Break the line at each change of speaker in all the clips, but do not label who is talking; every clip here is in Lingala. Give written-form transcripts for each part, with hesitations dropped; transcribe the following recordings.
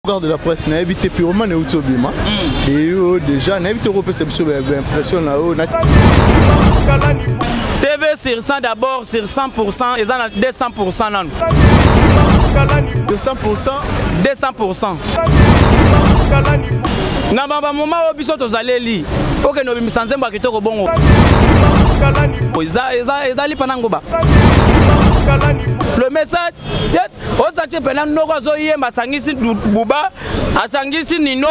Garde de la presse, n'a évité purement et outobima. Et déjà, n'a évité européen, c'est l'impression là.
TV sur 100 d'abord, sur 100%, ils ont 200% non.
200%.
200%. Na baba moment où biso tozali li, OK no bimisanze mba kitoko bongo. Ezali panango ba. Le message, on s'attend pendant nos ozoyé masangisi buba, asangisi nino,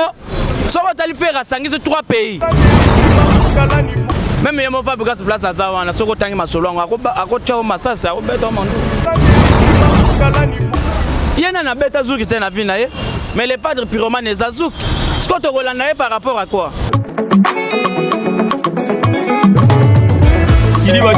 soko tali faire asangisi 3 pays. Même yemo va buga se place azawa na soko tangi masolongo akocha masasa akobeto mondo. Yena na beta zuki te na vie na ye, mais les padres pyromanes les azouk. Ce qu'on te relande par rapport à quoi?
Il y va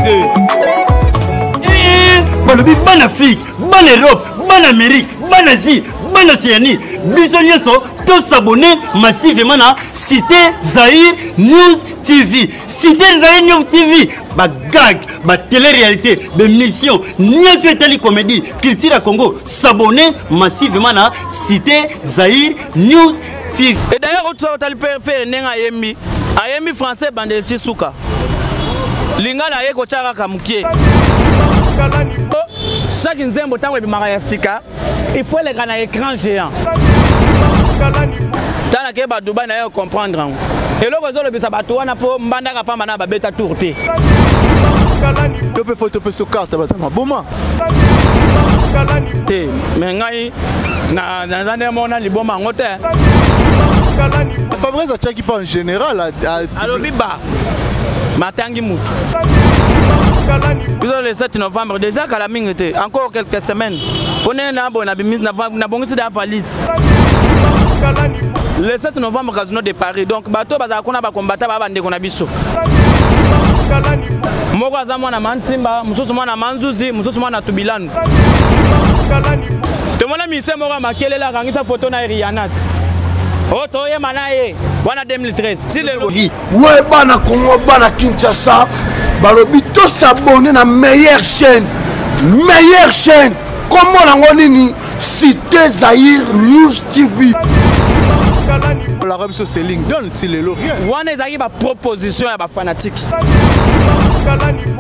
balobi ban Afrique, ban Europe, ban Amérique, ban Asie, ban Océanie. Bisognes sont tous abonnés massivement à Cité Zahir News TV. Cité Zahir News TV. Ba gag, ba télé-réalité, des missions, Niasu Etali Comédie, Culture à Congo. S'abonner massivement à Cité Zahir News TV.
Et d'ailleurs, on va faire un Ayemi. Ayemi français, bande Tissouka. Lingala yeko chara kamukie. Chaque nzembo tango bimara sika, il faut les gars na écran géant. Tana ke ba Dubai na yo comprendre. Et loko zo le bisa bato wana po mbanda ka pamba na ba beta tourté.
Tu peux photo pe sur carte batama boma.
Te mais ngai na nzande mona liboma ngote.
Fabrice a tchaki pas en général à
Alobi ba. Matangi Moutou. Le 7 novembre, déjà, Kalaming était encore quelques semaines. On est là, on a bon de la valise. Le 7 novembre, Casino de Paris. Donc, bateau, on a combattu à Bandekonabiso. Moko azamwana mantimba, mususu mwana manzuzi, mususu mwana tubilanu. Temona mise moko makele la kangisa photo na Rihanna. Oh, toye manaye, wana 2013. Si le
vie. Ouais, bana Congo, bana Kinshasa, balobi tous s'abonner na meilleure chaîne. Meilleure chaîne. Comment la ngonini Cité Zahir News TV.
La remise c'est ligne donne si le lot.
Wana ezaki ba proposition ya ba fanatique.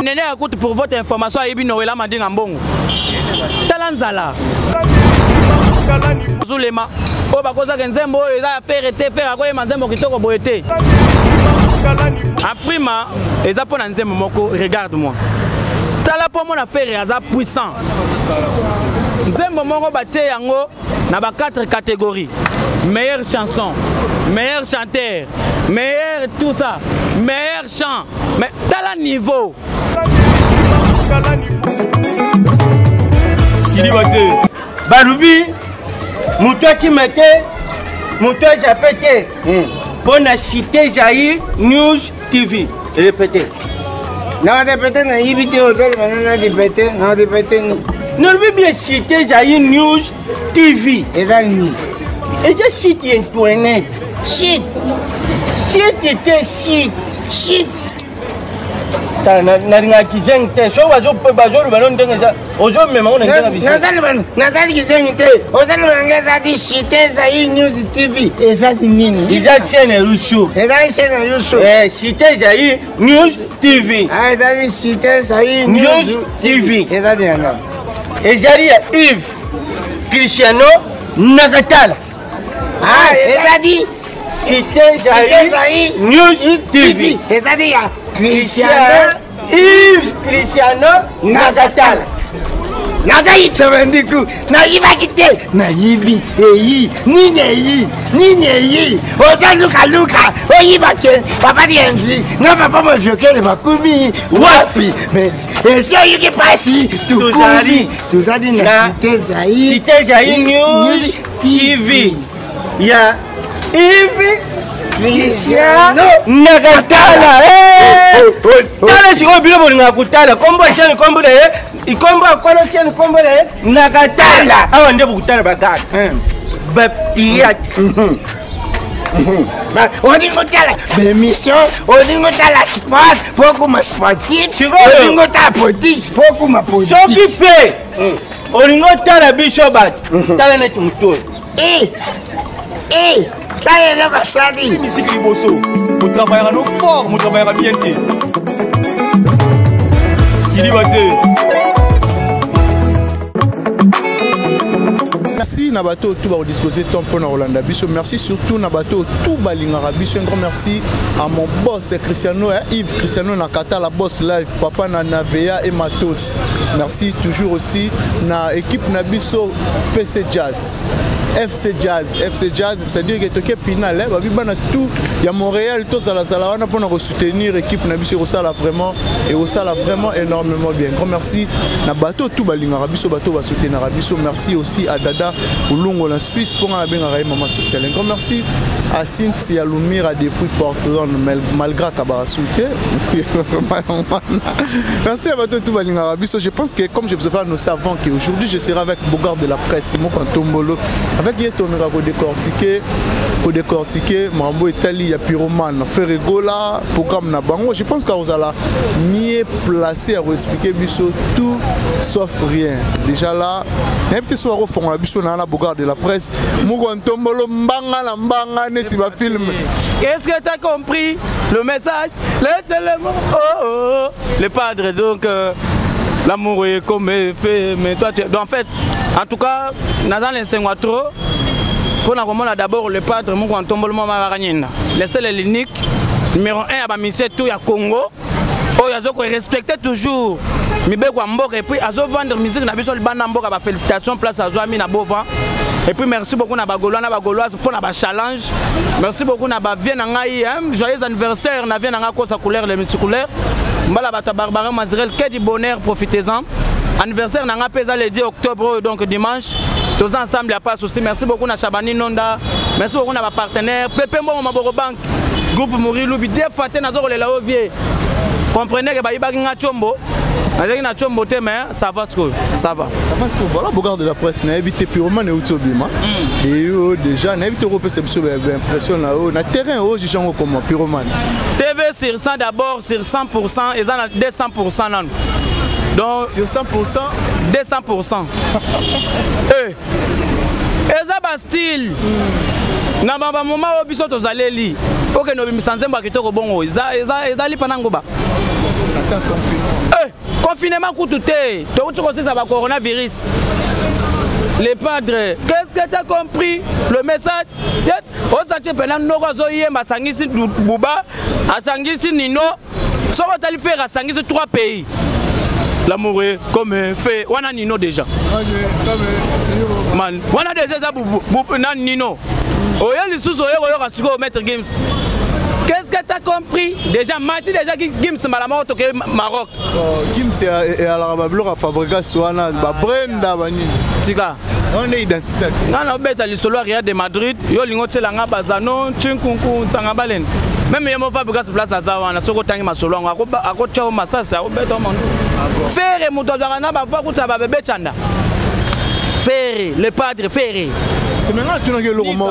Nene écoute pour votre information ayebi Noël Mandinga Mbongo. Talanzala. Zulema. Oh bakoza nzembo eza faire te faire akoyema nzembo kitoko boyete. Afrima eza pona nzembo moko regarde-moi. Tala po mona faire aza puissant. Nzembo moko batie yango na ba 4 catégories. Meilleure chanson, meilleur chanteur, meilleur tout ça, meilleur chant. Mais tala niveau.
Kili bate. Barubi Moutoua qui mettait, Moutoua j'appelle pour la Cité Zahir News TV. Répétez.
Non, répétez, non, évitez au tel, non, répétez, non, répétez.
Non, mais bien Cité Zahir News TV.
Et dans le nid.
Et j'ai cité Internet.
Shit.
Shit était shit.
Shit.
Na kizeng te so bazo balon denga ozo mema on ndenga bisi
Natali kizeng te ozali bangeza di Cité Zahir News TV ezali nini
iza chaîne Rusho
ezali chaîne Rusho
Cité Zahir News TV
ezali Cité Zahir News TV ezali yana
ezali ya Yves Cristiano Nakatala
ezali
Cité Zahir News TV
ezali ya
Yves Cristiano Nakatala.
Nagayi tsabandiku nayiba kite nayibi eyi nini ozaluka oyiba ke papa dienzi na papa mojokele makumi wapi mais eso yuki pasi tuzali na
Cité Zahir News TV ya Yves Cristiano Nakatala. Tala siko bilo bolinga kutala kombo chaîne kombo le ikombo akola chaîne kombo le Nakatala awa nde bukutala bakaka baptiat
odingotala bemission odingotala sport pokuma sportif odingotala politique pokuma politique
soki pe odingotala biso bat tala neti mutoyi
Eh, t'as l'air de ça dit.
Musique Liboso. Vous travaillerez nos forts, vous travaillerez bien. Il y va
Merci Nabato tout va disposer temps pour Rolanda Bisso. Merci surtout Nabato tout balingara Bisso. Un grand merci à mon boss Cristiano Yves Cristiano Nakata la boss live papa na Navea et Matos. Merci toujours aussi na équipe Nabiso FC Jazz. FC Jazz, c'est-à-dire que tu es final, bana tout, il y a Montréal, tout ça on a pour soutenir l'équipe Nabiso Rosala vraiment et Rosala vraiment énormément bien. Grand merci Nabato tout balingara Bisso bato va soutenir Rabiso. Merci aussi à Dada Oulongo la Suisse pour la bien maman sociale. Un grand merci à Cynthia Lumira depuis Portland malgré Kabara Souté. Merci à Bato tout balingara Bisso. Je pense que comme je vous avais annoncé avant qu'aujourd'hui je serai avec Bogard de la presse Simon Kantombolo. Avec qui on va décortiquer Mambo Italie, il y a Pyromane, Ferregola, programme Nabango. Je pense qu'on va mieux placé à vous expliquer Bisso tout sauf rien. Déjà là, il y a un petit soir au fond, la Bisso dans la Bogard de la presse. Mougantombolo Mbanga Neti va filmer.
Qu'est-ce que tu as compris? Le message, le padre, donc l'amour est comme fait, mais toi tu... Donc en fait, en tout cas, dans l'enseignement trop, pour nous d'abord le padre, le seul et l'unique, numéro 1 à Michel tout à Congo, où il faut respecter toujours. Et puis, à vendre musique, on a besoin de félicitations, place à Zoami Nabovan. Et puis, merci beaucoup à Bagoloise pour le challenge. Merci beaucoup à Vienne. Joyeux anniversaire, on a Vienne en sa couleur, les multicouleurs. Mbala Bata Barbara Mazrel, que du bonheur, profitez-en. Anniversaire n'a pas le 10 octobre, donc dimanche. Tous ensemble, il n'y a pas de souci. Merci beaucoup à Chabani Nonda. Merci beaucoup à nos partenaires. Pepe Mbo Maboro Bank, groupe Mourilu, Bidé Faté Nazoro Le Laovier. Comprenez que Baïbagi Nachombo. Avec Nachombo, ça va ce que ça va.
Ça va ce que voilà, Bogard de la presse, n'a évité Pyromane et Outsobima. Et déjà, n'a évité Europe, c'est impression là haut. Na terrain, j'ai changé comment Pyromane.
TV sur 100 d'abord, sur 100%, et ça a 200% non. Donc,
sur 100%,
200%. Et ça va style. Na baba moment où biso to zaleli. OK no bimisanzemba kitoko bongo. Ezali panangoba. Confinement coûté. Tu sais ça va coronavirus. Les padres, qu'est-ce que tu as compris? Le message. On s'attend pendant nos ozoyé masangisi Bouba, asangisi Nino. Ça va t'aller faire asangisi 3 pays. L'amour est comme fait. On a Nino déjà. Man, on a déjà ça Nino. Oya les sous oya sur Maître Games. Qu'est-ce que tu as compris? Déjà, Mati, déjà, Gims, Malamor, Maroc.
Gims et à la Rabableur à fabrication, Brenda,
Tika.
On est identité.
Non, non, bête à l'Isolo, Ria de Madrid, Yolingo, Langa, Bazano, Chinkunku, Sangabalen. Même si je fabrique place à Zawana, je suis ma solo, à côté de ma sassa, au bête au monde. Ferré, Moutazarana, Bavakuta, Babé Chanda. Ferré, le padre, Ferré.
Maintenant, tu n'as que le roman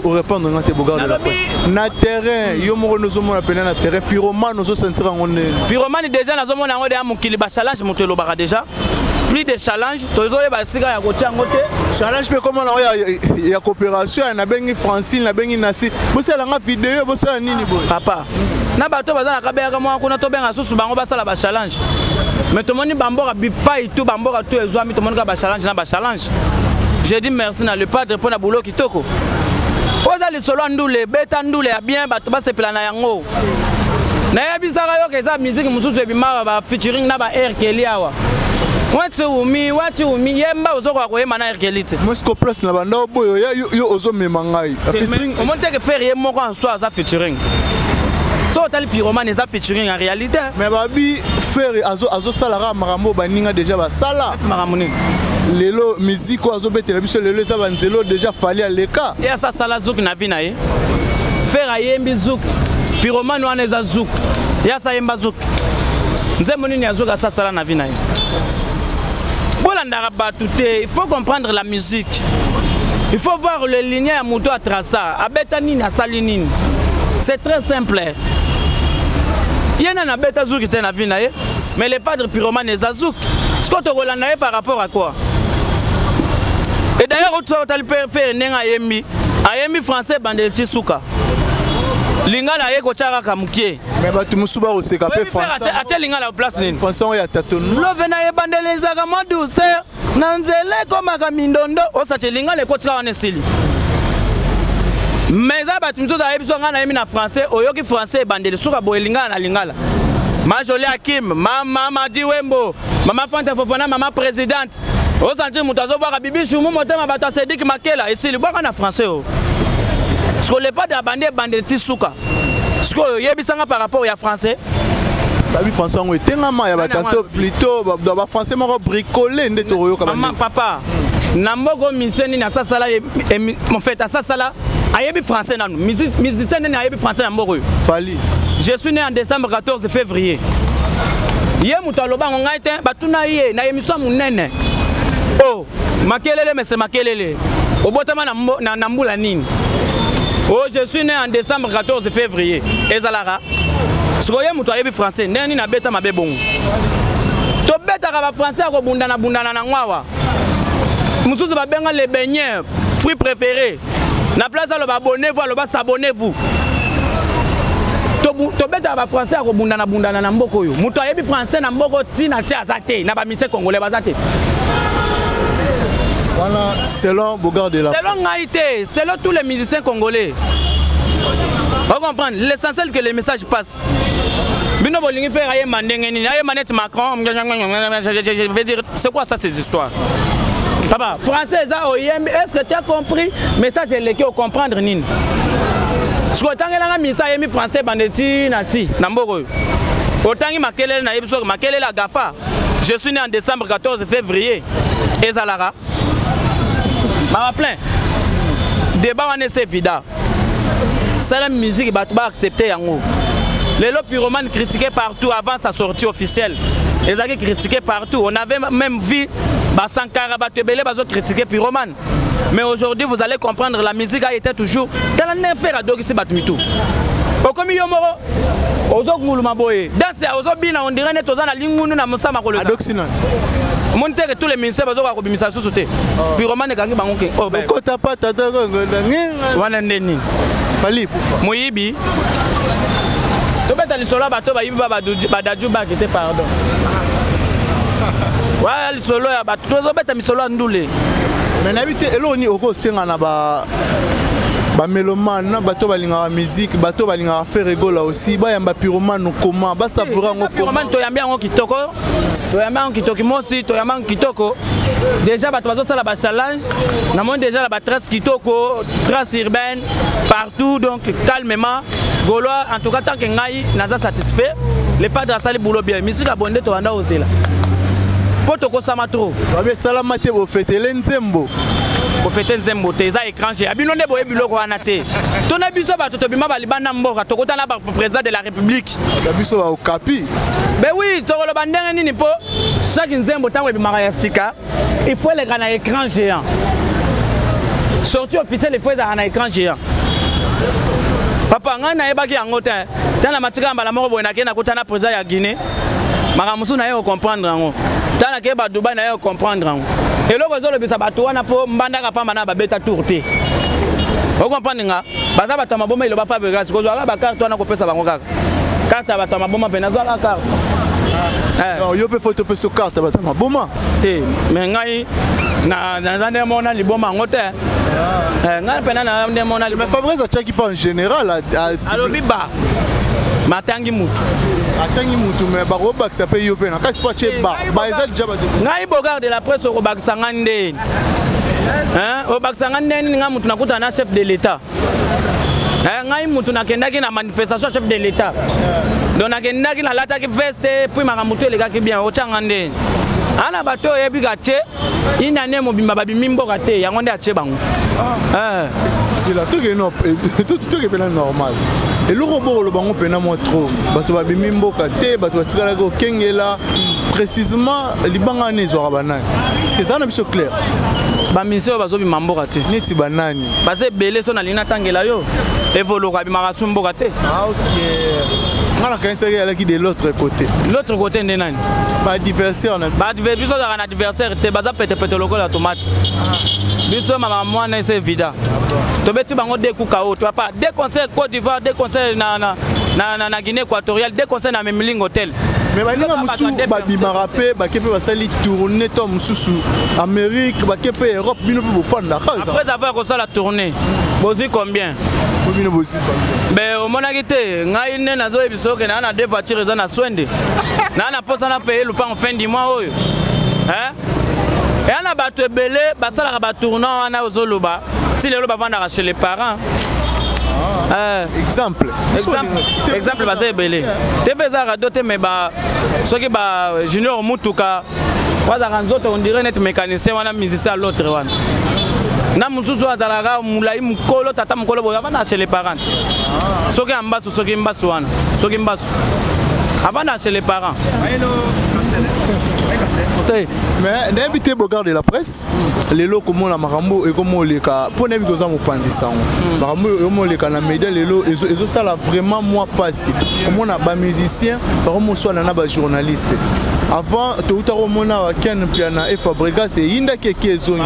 au répondre dans tes bogards de la presse. Na terrain, yo mo nous sommes appelés na terrain. Pyromane nous sommes sentir en est.
Pyromane déjà nous sommes en train de monter le challenge monter le bar déjà. Plus de challenge, tous les basiga ya côté en côté.
Challenge mais comment il y a coopération, na bengi Francine, na bengi Nasi. Vous savez la vidéo, vous savez nini boy.
Papa. Na bato bazana kabeka moi kuna to benga susu bango basala ba challenge. Mais tout le monde bambora bipa et tout bambora tout ezwami tout le monde ba challenge na ba challenge. J'ai dit merci à le padre pour la boulot qui toko. Oza le solo ndoule, beta ndoule ya bien bato ba se plana yango. Na ya bisaka yo keza musique mususu ebima ba featuring na ba air keliawa. Watu umi yemba ozoko ko yema na air kelite.
Moi ce que place na banda boyo yo ozo memangai.
Featuring on monte que faire yemo ko en soi za featuring. So tal Pyromane za featuring en réalité.
Mais babi faire azo salara marambo baninga déjà ba sala.
Maramoni.
Lelo musique ozo betela biso lelo za banzelo déjà fallait à l'écart.
Ya ça sala zouk na vina ye. Faire ayembi zouk. Pyromane wana za zouk. Ya sa yemba zouk. Nzembo nini azoka ça sala na vina ye. Il faut comprendre la musique. Il faut voir le lignée à moto à trassa. À Betanine, à Salinine. C'est très simple. Il y a un bêta zouk qui est dans la vie, mais les padres Pyromane et Zazouk. Ce qu'on te relève par rapport à quoi? Et d'ailleurs, tu as faire Nenga Yembi. ayemi français bandeli tisuka lingala ye kochaka kamukie
mais batu musuba oseka pe français
ache lingala place nini
français ya tatono
lovena ye bandeli zaka mo douceur na nzele komaka mindondo osache lingala ekotika wana esili mais za batu misusu ayebiso nga na yemi na français oyoki français bandeli suka boye lingala na lingala Majoli Hakim, Mama Madi Wembo, Mama Fanta Fofana, Mama Présidente. Au centre, Moutazo Baka Bibi Choumou, Motema Bata Sedik Makela. Et c'est le bon en français. Ce qu'on n'est pas d'abandonner Bandeti Souka. Ce qu'on y a bisanga par rapport à français.
Babi français, on est tellement ya batanto plutôt ba français moko bricoler ndetoro comme
maman papa. Nambogo miseni na sasala en fait à sasala. Ayebi français nanu. Musicien ni ayebi français nambogo.
Fali.
Je suis né en décembre 14 février. Hier, Moutaloba, on a été batuna hier, na émission munene. Oh, makelele, mais c'est makelele. Au botama na mbula nini. Oh, je suis né en décembre 14 février. Ezalara. Ce que vous avez français, neni na beta ma bébon. To beta ka français ko bundana na ngwawa. Mususu ba benga les beignets, fruits préférés. Na place alo ba abonnez-vous, alo ba s'abonnez-vous. To beta ba français ko bundana na mboko yo. Muto ayebi français na mboko tina tia azate na ba mise congolais bazate.
Voilà, selon Bogard de la.
Selon Ngaïté, selon tous les musiciens congolais. On comprend l'essentiel que les messages passent. Bino bolingi faire aye mandengeni, aye manette Macron, je vais dire c'est quoi ça ces histoires? Papa, français est-ce que tu as compris? Message est lequel comprendre nini? Ce que tu as mis ça yemi français bandeti nati namboko. Autant makelele na yebiso makelele la gafa. Je suis né en décembre 14 février. Ezalara. Ma plein. Débat on est vida. C'est la musique bah tu vas accepter yango. Les lots pyromanes critiqués partout avant sa sortie officielle. Les gens critiqués partout. On avait même vu Sankara Batebele bazo critiquer pyromane. Mais aujourd'hui vous allez comprendre la musique a été toujours dans la nefera dogisi batmitu. Comme yomoro ozo nguluma boye. Dans c'est ozo bina on dirait net ozana lingunu na musama koloza.
Adoxina.
Monter tous les ministères bazo ko bimisa sosote. Pyromane kangi bangoke.
Oh ko tapa tata ngo
wana ndeni.
Fali
moyibi. Tobeta lisolo bato ba yibi badaju ba kete pardon. Ouais, le solo ya bato tozobeta misolo andule.
Mais n'habite eloni oko senga na ba mélomane bato balinga musique bato balinga faire rigola aussi ba yamba pyromane comment ba savourer ngo
pyromane to yamba ngo kitoko to yamba ngo kitoko mosi to yamba ngo kitoko déjà bato bazo sala ba challenge na monde déjà la ba trace kitoko trace urbaine partout donc calmement Gaulois en tout cas tant que ngai naza satisfait les pas de la salle boulot bien musique abondé to anda osela poto ko sama trop
ba salama te bo fêter nzembo
bo fêter nzembo te za écran j'ai abino ne bo ebilo ko wana te to na biso ba to bima ba libana mboka to kota na ba président de la république
ba biso ba okapi
ben oui to ko lo bandenge nini po chaque nzembo tango ebimaka ya sika il faut les gana écran géant sortie officielle il faut les gana écran géant papa ngana ebaki yango te tana matika mbala moko boye na kena kota na président ya Guinée makamusu na yo comprendre yango tana ke ba Dubai na yo comprendre yango eloko zolo bisa bato wana po mbanda ka pamba na ba beta tourté o comprendre nga baza bato maboma ilo ba fabrication ko zwa ba carte wana ko pesa bango kaka carte bato maboma pena zwa la carte
non yo pe photo pe so carte bato maboma
te mais ngai na zande mona liboma ngote ngai pena na zande mona liboma
mais Fabrice a chaki pas en général
alobi ba matangi mutu
atangi mutu mais ba robak ça peut yo pena kasi pas che ba eza déjà ba
ngai Bogard de la presse ko bakisanga ndeni o bakisanga ndeni nga mutu nakuta na chef de l'état ngai mutu nakendaki na manifestation chef de l'état donc nakendaki na lataki veste puis makamutu elekaki bien ochanga ndeni ana bato yebi gache ina ne mobimba babimi mboka te yango nde ache bango
c'est là tout que non tout que pena normal et le robot le bango pena moi trop bato babimi mboka te bato batikala ko kengela précisément libanga ne zo rabana que ça na biso clair
ba ministère bazo bima mboka te
neti banani
base belé so na lina tangela yo evolo ka bima ka mboka te
OK ngana kanisa ke alaki de l'autre côté nde nani ba adversaire na
ba adversaire biso za na adversaire te baza pete lokola tomate biso mama mwana c'est vida tobeti bango deux coups KO, tu vois pas, deux concerts Côte d'Ivoire, deux concerts na Guinée équatoriale, deux concerts na Memeling Hotel.
Mais baninga musu babimaka pe bakepe basali tourner to mususu Amérique bakepe Europe bino pe bofanda.
Après avoir reçu la tournée, bozi combien?
Bino bozi combien?
Ben au mona kité, ngai ne nazo ebiso ke na deux voitures za na Swende. Na posa na payer le pas en fin du mois oyo. Hein? Et on a battu belé, basala ba tournant wana ozoloba. Si les loba vendre chez les parents.
Exemple,
basé belé. Te pesa radio te mais ba soki ba junior mutuka. Waza kanzoto on dirait net mécanicien wana musicien à l'autre wana. Na mususu azalaka mulai mukolo tata mukolo boya vendre chez les parents. Soki ambasu soki mbasu wana. Soki mbasu. Avant chez les parents.
Mais n'habitez pas de la presse, les lots comme la Marambo et comme les cas, pour n'habiter aux amours pandissants. Marambo et les cas, la média, les lots, et ça là vraiment moi passé. Comme on a des musiciens, par exemple, soit on a des journalistes. Avant, tout à l'heure, Ken Piana et Fabrica, c'est Inda qui est zone.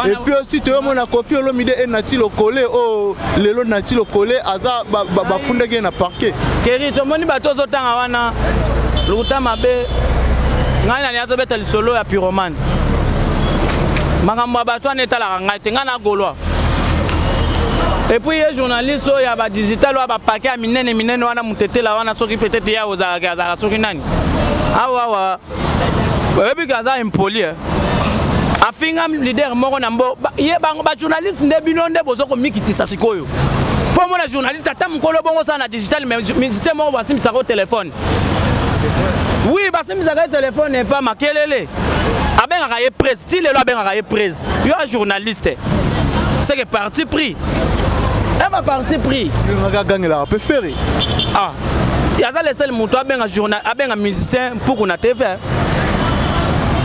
Et puis aussi, tu as mon coffee, l'omide et Natilo collé, oh, les lots Natilo collé, Aza, Bafunda qui est à parquet.
Kéri, tout le monde bateau autant à Wana, l'outa mabe. Ngai na beta le solo ya pyromane. Makambo bato na etala ngai tenga na golwa. Et puis les journalistes ya ba digital wa ba paquet minene wana mutetela wana soki peut-être ya ozaga za soki nani. Awa. Ebi gaza impoli. Afinga leader moko na mbo ye bango ba journaliste nde bino nde bozoko mikitisa sikoyo. Pour moi la journaliste ata mukolo bongo ça na digital mais ministère moko basimisa ko téléphone. Oui, parce que le téléphone n'est pas makelele. Aben a presse, si le ben a presse. Il y a un journaliste. C'est que parti pris. Elle va parti pris.
Il va gagner la préférée.
Ah. Il y a les seuls moutons aben un journal, aben un musicien pour qu'on a TV.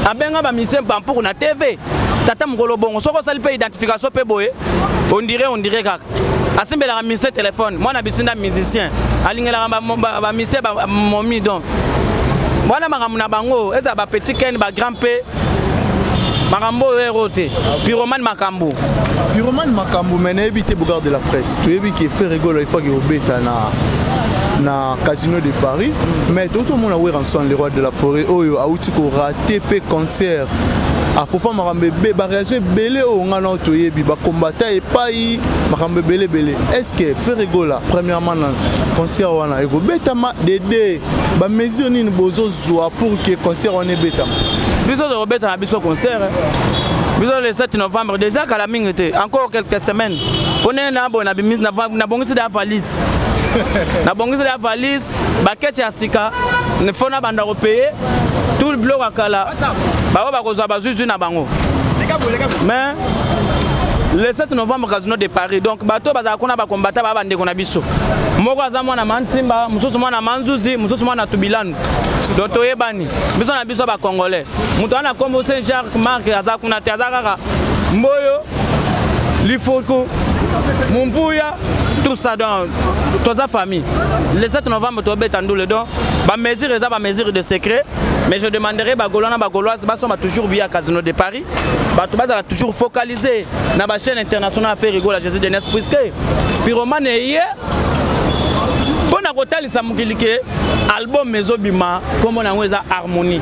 Aben un musicien pour qu'on a TV. Tata mukolo bongo, so ko sali pe identification pe boye. On dirait kaka. Asimbe la musicien téléphone. Moi na bisinda musicien. Alingela ba musicien ba momi donc. Voilà makamuna bango, eza ba petit ken ba grand p. Makambo eroté. Pyromane makambo.
Pyromane makambo mais n'évitez pas de la presse. Tu évites qu'il fait rigoler il faut qu'il obéta na Casino de Paris, mais tout le monde a ouvert ensemble les rois de la forêt. Oyo a outi ko raté pe concert. A papa makambe be ba réaction belé o ngana toyebi ba combattant et pas yi makambe belé. Est-ce que fait rigoler premièrement dans concert wana ego betama dédé ba mesure ni bozo zoa pour que concert on est betama.
Biso de Robert na biso concert. Biso le 7 novembre déjà kala mingete encore quelques semaines. On est na bona na bongisi da valise. Na bongisi da valise bakete ya sika ne fona banda repayer tout le bloc akala. Ba ba kozwa bazuzu na bango. Mais le 7 novembre Casino de Paris donc bato bazala kuna ba combattant ba bande kona biso. Moko aza mwana mantimba, mususu mwana manzuzi, mususu mwana tubilanu. Donc toyebani. Biso na biso ba congolais. Muto ana kombo Saint-Jacques Marc aza kuna te aza kaka Mboyo, Lifoko, Mumbuya, tout ça dans toute sa famille. Le 7 novembre to betandou le don. Ba mesure eza ba mesure de secret. Mais je demanderai à Golana Bagoloise, ils toujours bien à Casino de Paris. Ils sont toujours focalisés dans la chaîne internationale à faire rigoler à Jésus de Nes. Puisque Pyromane est hier. Pour la côté, il y a album Maison Bima, comme on a eu harmonie.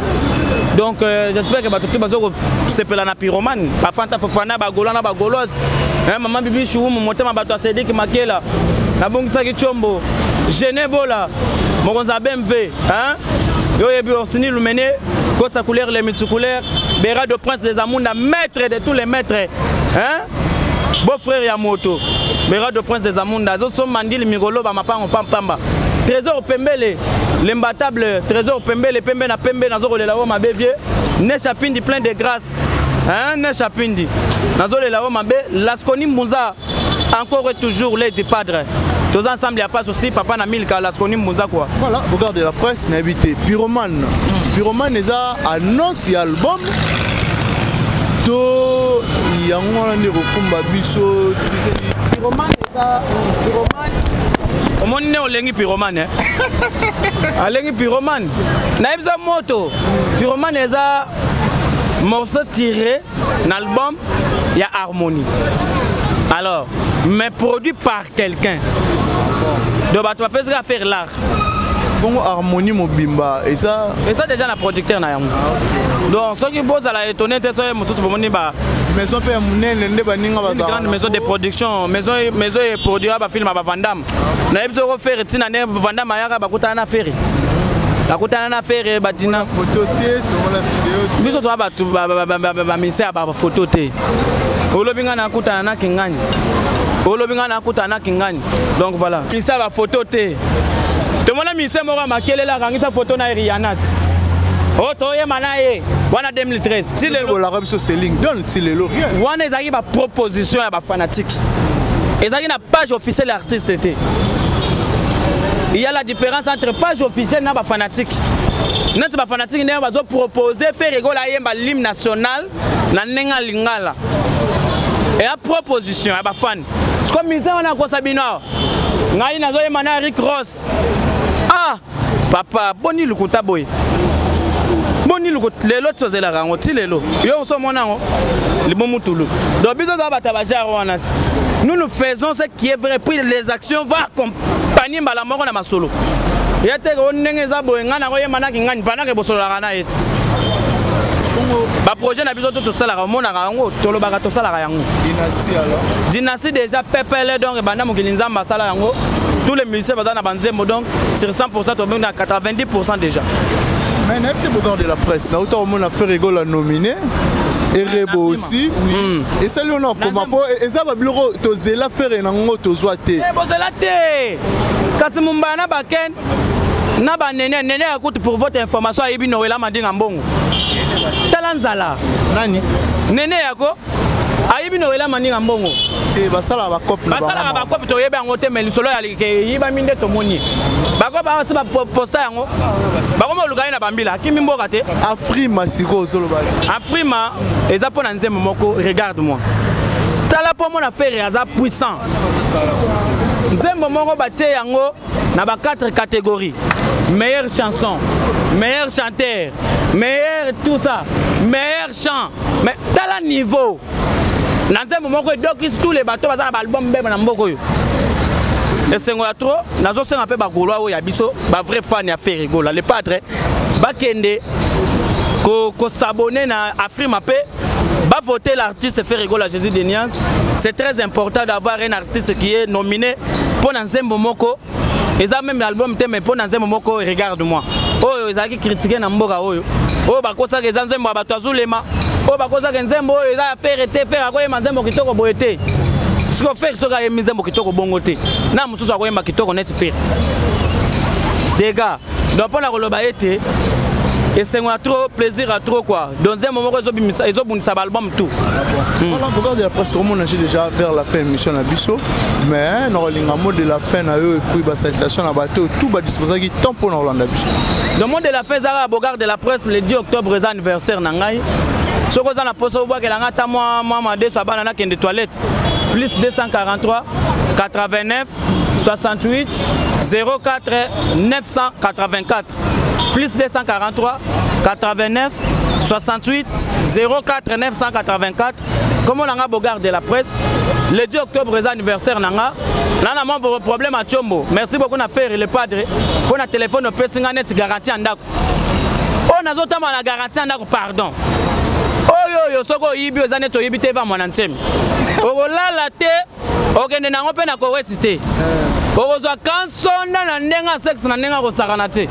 Donc j'espère que tout le monde se peut la Pyromane. Afanta Fofana, Bagolana Bagoloise. Maman Bibi Chou, mon moteur m'a battu à Cédric Makela. La Bongsa Kichombo. Genebola. Moronza BMV. Yo yebi Orsini Lumene, Kosa couleur les multicouleurs, Béra de Prince des Amounda, maître de tous les maîtres. Hein? Beau frère Yamoto, Béra de Prince des Amounda, Zoso Mandil Migolo, Bamapan, Pampamba. Trésor Pembele, l'imbattable Trésor Pembele, Pembe na Pembe, Nazoro le Lao Mabé, Nechapindi plein de grâce. Hein? Nechapindi. Nazoro le Lao Mabé, Lasconi Mouza, encore et toujours les padres. Tous ensemble, il n'y a pas de souci, papa n'a mis le cas, Mouza quoi.
Voilà, regardez la presse, n'a évité. Pyromane. Pyromane, ils ont annoncé l'album. To, il y a un Rokumba Bisso, Titi.
Pyromane, au moins, on est Pyromane. Alengi Pyromane. Naïbza moto. Pyromane, ils ont morceau tiré dans l'album, il y a harmonie. Alors, mais produit par quelqu'un. Donc tu peux pas faire l'art.
Bon harmonie mobimba et ça
déjà la producteur na yango. Donc ceux qui posent à la étonner c'est ça mususu bomoni ba
maison pe munene nde baninga baza.
Grande maison de production, maison et produira ba film ba Vandam. Na ebiso ko faire tina ne Vandam ayaka bakutana na faire. Bakutana na faire badina
photo te to la vidéo.
Biso to ba mise ba photo te. Olobinga na kutana na kingani. Olobinga na kutana na kingani. Donc voilà. Mise ba photo te. Tout le monde a mis ça, moi, ma photo na Rihanna. Oh, toye manaye. Wana 2013.
Tilelo la Arabie Saoudite. Donne Tilelo.
Wana ezaki ba proposition ya ba fanatique. Ezaki na page officielle artiste était. Il y a la différence entre page officielle na ba fanatique. Notre ba fanatique ne bazo proposer faire rigola yemba l'hymne national na nenga lingala. Et la proposition ya ba fan. Comme ça wana ko sabino. Ngai nazo yemba na Rick Ross. Ah, papa, boni lukuta boy. Boni lukuta, les autres choses là, rango, ti les lots. Yo so monango, les bons moutoulo. Donc biso za batabaja wana. Nous faisons ce qui est vrai, puis les actions vont accompagner la mort na masolo. Yate ko ndenge za boy ngana ko yemana kingani pana ke bosolo la na et. Ba projet na biso tout ça la mona rango, tolo baka to sala yango.
Dynastie alors.
Dynastie déjà pepele donc banda mokilinza masala yango. Tous les musiciens dans la banzembo donc sur 100% on est à 90% déjà.
Mais n'importe beaucoup de la presse, na autant on a fait rigolo à nominer et Rebo aussi oui. Et ça lui on a comment et ça va bureau to zela faire na ngoto zoate.
Eh bozela te. Kasi mumbana baken na ba nene écoute pour votre information ayebi Noël mandinga mbongo. Talanzala.
Nani?
Nene yako ayebi Noël mandinga mbongo.
Et basala ba cop na ba.
Basala ba cop to yeba ngote mais solo ya yiba minde to moni. Bako ba se ba posta yango. Bako mo lugai na bambila kimi mboka te.
Afrima siko solo ba.
Afrima eza pona nzembo moko regarde-moi. Tala po mona faire aza puissant. Nzembo moko batie yango na ba 4 catégories. Meilleure chanson, meilleur chanteur, meilleur tout ça, meilleur chant. Mais tala niveau. Nanzembo moko donc tous les bateaux baza na album beba na mboko yo. Et c'est ngwa trop, nazo senga pe ba goloa o ya biso, ba vrai fan ya faire rigola. Le padre ba kende ko s'abonner na Afrima pe ba voter l'artiste faire rigola Jésus de Nias. C'est très important d'avoir un artiste qui est nominé pour Nzembo moko. Et ça même l'album thème pour Nzembo moko regarde-moi. Oh ezaki critiquer na mboka oyo. Oh ba kosa ke Nzembo ba to azulema. Oh ba kosa ke Nzembo oyo eza faire été faire akoyema Nzembo kitoko boyete. Ce qu'on fait soka yemi Nzembo kitoko bongote. Na mususu akoyema kitoko net faire. Des gars, donc pour la koloba été et c'est trop plaisir à trop quoi. Dans un moment ils ont bunisa album tout.
Voilà, regarde la presse tout le monde a déjà vers la fin émission à Bisso. Mais dans le mot de la fin à eux et puis ba salutation à bateau tout ba disposer qui temps pour Orlando Bisso.
Le mot de la fin Zara Bogard de la presse le 10 octobre est anniversaire nangai. Ce que ça na poste au bois que la ngata moi de sa banana qui est de toilette. Plus 243 89 68 04 984. Plus 243 89 68 04 984. Comme on a Bogard de la presse, le 10 octobre est anniversaire nanga. Là on a un problème à Chombo. Merci beaucoup à faire le padre. Pour un téléphone on peut net garantie en dako. On a notamment la garantie en dako pardon. Oh yo soko yibi ozane to yibi te va mon antème. O la te okende nango pe na ko wetite. O zo kansona na ndenga sexe na ndenga ko sakana te.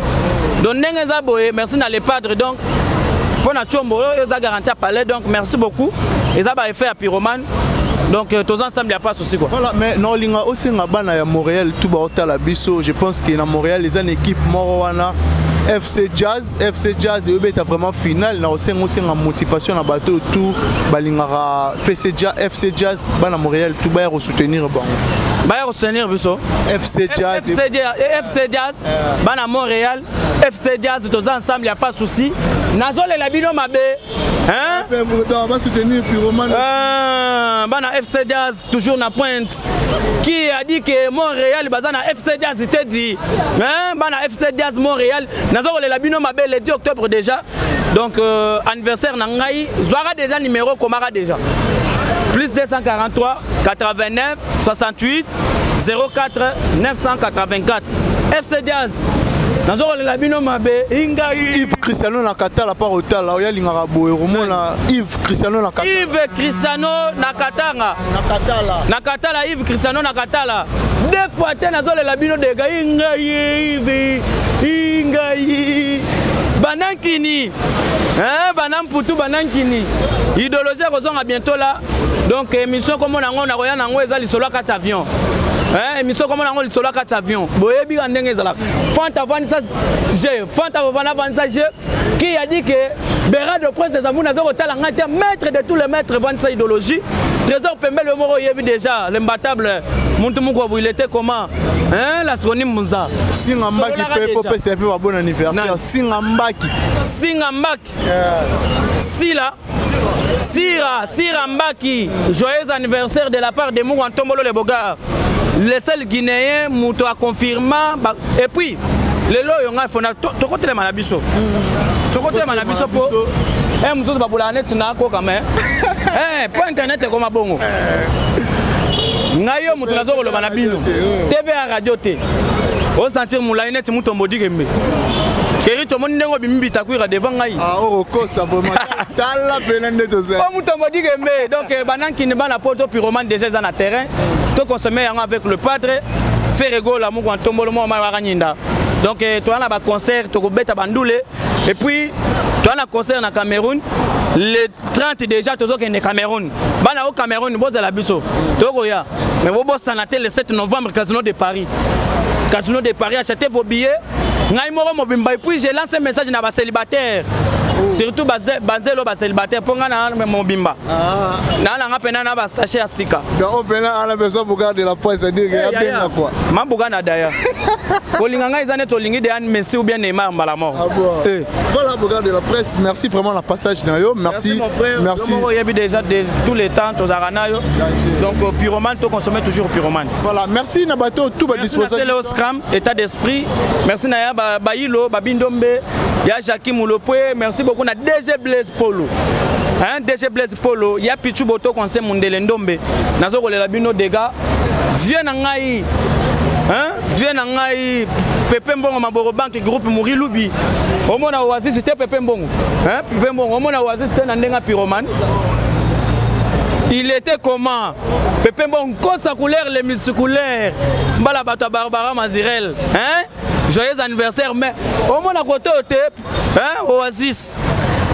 Donc ndenga za boye merci na le padre donc pour na Chombo eza garantie à palais donc merci beaucoup. Eza ba effet à pyromane. Donc tous ensemble il n'y a pas de souci quoi.
Voilà mais non linga aussi ngabana ya Montréal tout ba otala biso je pense que na Montréal les une équipe morowana FC Jazz et est vraiment final na aussi une motivation na bateau tout balingara FC Jazz bana Montréal tout ba soutenir bon.
Ba soutenir biso
FC Jazz
bana Montréal FC Jazz tous ensemble il n'y a pas de souci. Nazole la bino mabe hein?
On va soutenir Pyroman.
Bana FC Jazz toujours na pointe. Qui a dit que Montréal bazana FC Jazz était dit hein? Bana FC Jazz Montréal nazole la bino mabe le 10 octobre déjà. Donc anniversaire na ngai, zoara déjà numéro komara déjà. Plus Plus 243 89 68 04 984. FC Diaz. Nazo la bino mabe inga
Yves Cristiano Nakata la part hotel là ya lingara boye romona Yves Cristiano Nakata.
Yves Cristiano Nakatanga. Nakatala Yves Cristiano Nakatala. Deux fois te nazo la bino de ga inga Yves inga Banankini. Hein Banamputu Banankini. Idéologie kozonga bientôt là. Donc émission comme on a roya nango ezali solo 4 avions. Émission comme on a solo 4 avions. Boyebi ndenge ezala. Fanta Vanessa G, Fanta Vanessa G qui a dit que Béra de presse des amours n'avait autant la maître de tous les maîtres Vanessa idéologie. Trésor Pembe le moro yebi déjà l'imbattable Montumuko il était comment la Sony Mouza.
Singambaki Pepe c'est un peu bon anniversaire. Singambaki. Sila Sira Mbaki, joyeux anniversaire de la part de Mourou Antombolo le Bogar. Le seul Guinéen, Mouto a confirmé. Et puis, le lot, il y a un côté de Manabiso. Tu côté de Manabiso pour. Eh, Mouto Baboulanet, tu n'as quand même. Eh, pour Internet, comme un bongo. Ngayo, Mouto Nazoro le Manabino. TV à radio T. Au sentir Moulainet, Mouto Modigembe. Keri to monde ngo bimbita kuira devant ngai. Ah oko ça vraiment. Tala benende to ça.
Comme to modi gembe donc bananki ne bana poto pyromane déjà dans le terrain. To consommer avec le padre Ferrego la moko ntombolo mo mara nyinda. Donc to ana ba concert to ko beta bandoule et puis to ana concert na Cameroun le 30 déjà to zo ke ne Cameroun. Bana au Cameroun boza la biso. To ko ya. Mais bo bossa na le 7 novembre Casino de Paris. Casino de Paris achetez vos billets. Et puis j'ai lancé un message à les célibataires. Surtout Bazelo célibataire pour mon bimba. Na pena na sachet à sika.
Donc on a besoin de garder la poisse, c'est-à-dire qu'il y a bien quoi.
Ma bugana d'ailleurs. Polinganga ils ont lingi de Messi ou bien Neymar Malamo.
Voilà pour garder la presse. Merci vraiment la passage Nayo. Merci
mon frère. Merci. Il y a déjà de tous les temps aux Aranayo. Donc pyromane to consommer toujours pyromane.
Voilà, merci Nabato tout va disposer.
Merci le scram état d'esprit. Merci Naya Bailo Babindombe. Ya Jackie Moulopoué, merci beaucoup na DG Blaise Polo. Hein, DG Blaise Polo, ya Pichu Boto conseil Mundele Ndombe. Nazo kolela bino dégâts. Viens na ngai. Hein? Viens na ngai Pepe Mbongo Maboro Bank groupe Mouriloubi. Omona Oasis c'était Pepe Mbongo. Hein? Pepe Mbongo, Omona Oasis c'était Nandenga Pyromane. Il était comment? Pepe Mbongo sa couleur les musculaires. Mbala Bata Barbara Mazirel. Hein? Joyeux anniversaire, mais au moins à côté hein, Oasis.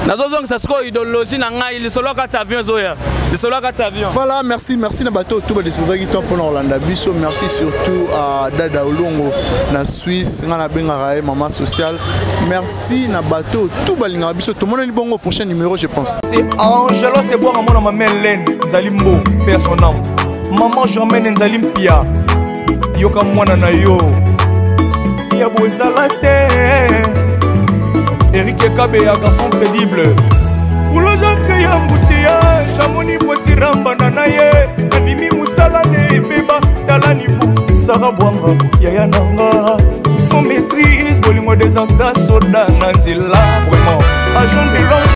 Nazozong ça se idéologie na ngai le solo 4 avions zoya. Le solo 4 avions.
Voilà, merci na bateau tout va disposer qui temps pour Orlando Biso, merci surtout à Dada Olongo na Suisse, ngana benga maman sociale. Merci na bateau tout balinga Biso, tout le monde est bon au prochain numéro je pense.
C'est Angelo c'est bon à mon maman Len, Zalimbo, personnel. Maman Germaine Zalim Pia. Yoka mwana na yo. Ya bozalate Eric Kabe ya garçon crédible pour le gens qui a embouteillage Chamoni Potiramba nanaye Animi Moussala ne beba dans la niveau Sarah Bwanga Yaya Nanga son maîtrise Bolingo des actas soda Nanzila